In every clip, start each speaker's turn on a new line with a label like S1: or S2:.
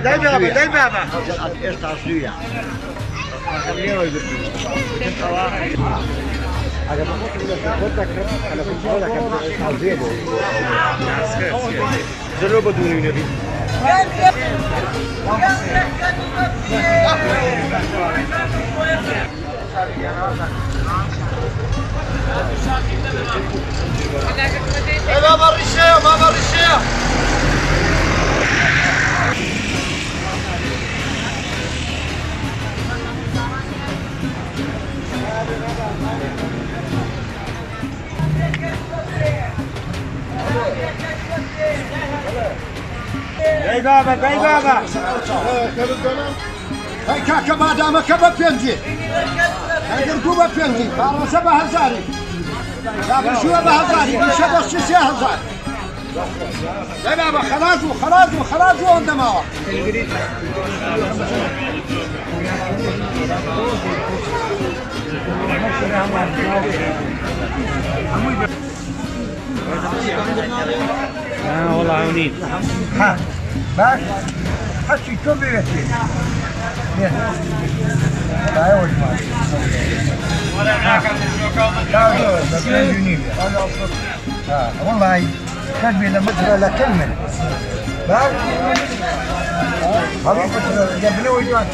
S1: Daj baba. Esta suya. Aga po أنا كنت بقول لك عزيزه جربوا دوني نبي بابا الرشاة Dai baba.
S2: هاي كاكا ما دام كبا بينجي هاي ركوبة بينجي فارو 7000 لكن شو 7000 بيشبه 6000 لا بابا خلاص عندما
S1: والله عونين
S2: ها باش حشي كوبي بيتي لا يا وجماعة والله كلمة لمدرة لكلمة باش حبيبي جابني وجماعة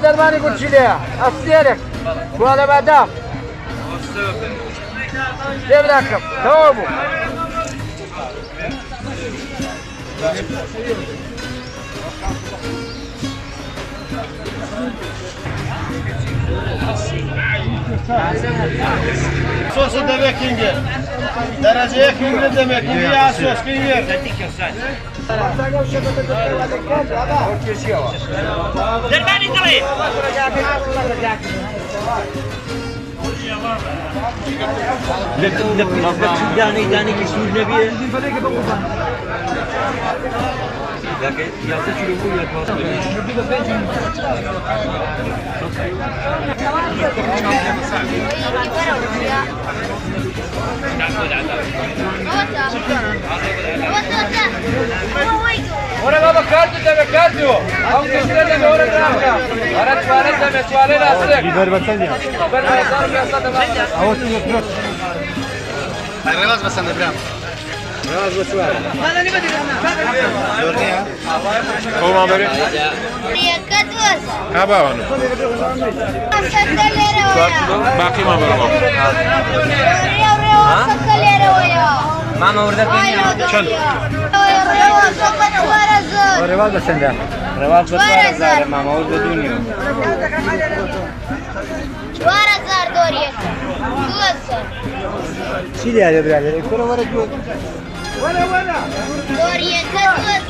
S3: درمانی گوچیله استیرک شواله بعدا دبرکم تمام
S1: Sosu demek ince. Dereceye kimdir demek ince ya sos kim yer?
S4: درمانی داری. دانی که سوز نبیه. لكن يعطيك الأولى
S3: ورا بابا كاردو او كشري ده ورا جامعه ورا سوالة اصلك
S1: Biber baksana ya. Havası yok.
S5: Revaz basan Ibrahim.
S1: Biraz da suar.
S5: Zorni ya.
S1: Kom haberi? Haba onu. Bakayım haberi bak.
S4: ماما ورده بینیم.
S1: Çöl.
S2: Revaz da sende.
S4: رواب بسوار زاره ماما ورده دونیم.
S6: 4000 دوریه.
S2: Çil ya birader. Ekora var ki.
S6: دوریه کدوس.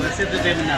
S5: Nasıl demin